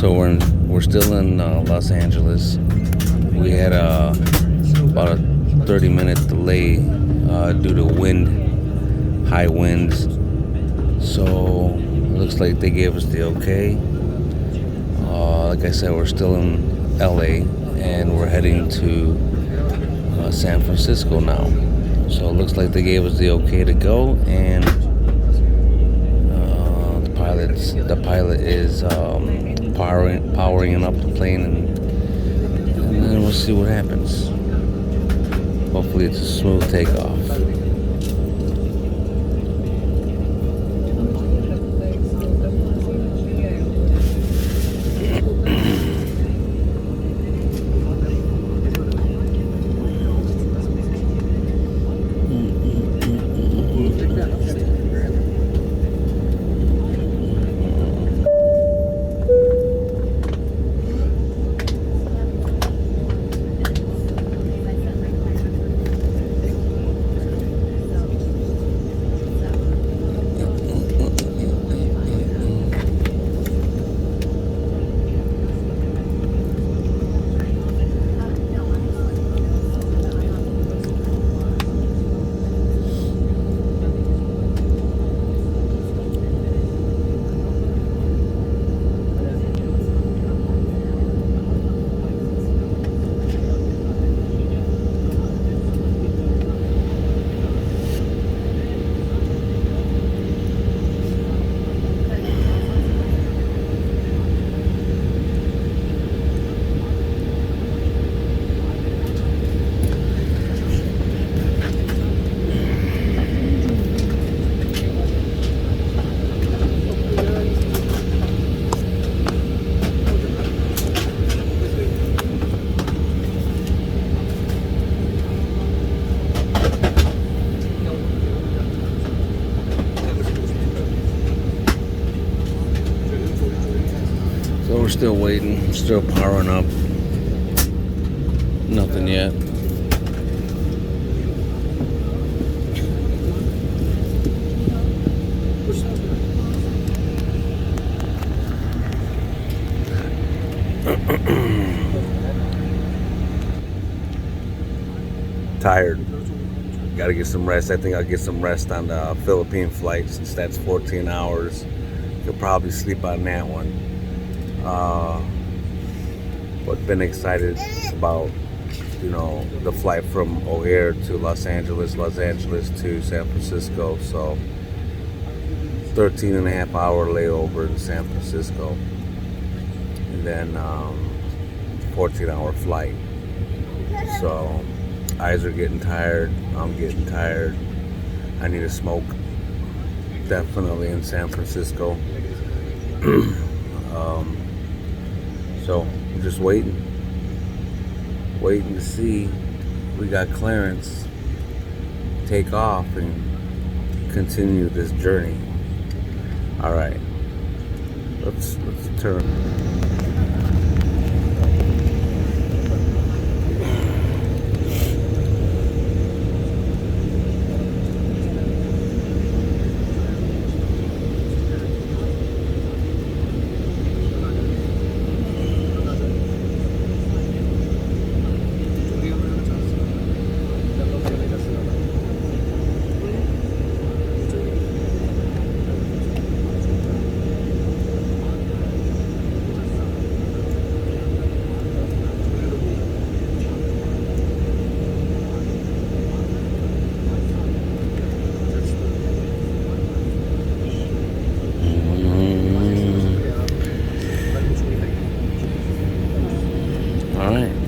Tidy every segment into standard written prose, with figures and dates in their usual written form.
So we're still in Los Angeles. We had about a 30-minute delay due to high winds. So it looks like they gave us the okay. Like I said, we're still in LA and we're heading to San Francisco now. So it looks like they gave us the okay to go, and the pilot is powering up the plane, and then we'll see what happens. Hopefully it's a smooth takeoff. So we're still waiting, still powering up. Nothing yet. Tired. Gotta get some rest. I think I'll get some rest on the Philippine flight since that's 14 hours. You'll probably sleep on that one. But been excited about, the flight from O'Hare to Los Angeles to San Francisco. So 13 and a half hour layover in San Francisco, and then 14-hour flight. So eyes are getting tired. I'm getting tired. I need a smoke. Definitely in San Francisco. So I'm just waiting to see. We got clearance, take off, and continue this journey. All right, let's turn.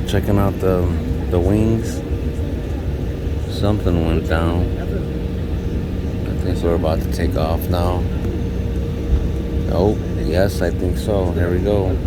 Checking out the wings. Something went down. I think we're about to take off now. Oh, yes, I think so. There we go.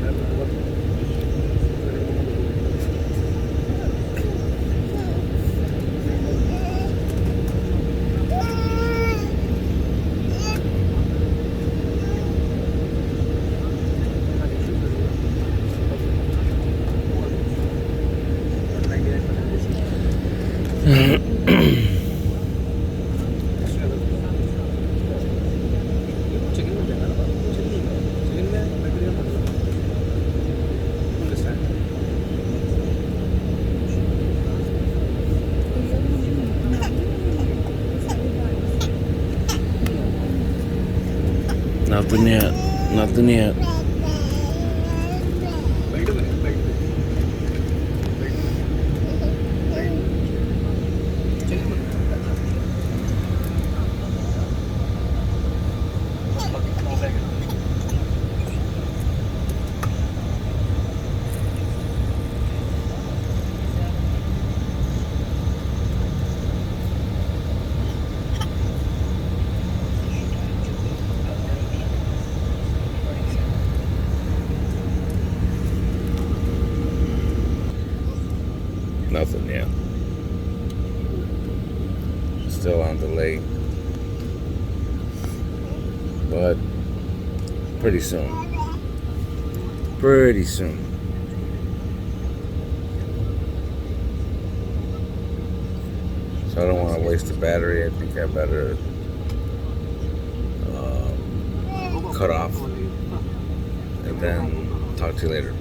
Nothing yet. Nothing yet. Nothing yet. Still on delay. But pretty soon. Pretty soon. So I don't want to waste the battery. I think I better cut off and then talk to you later.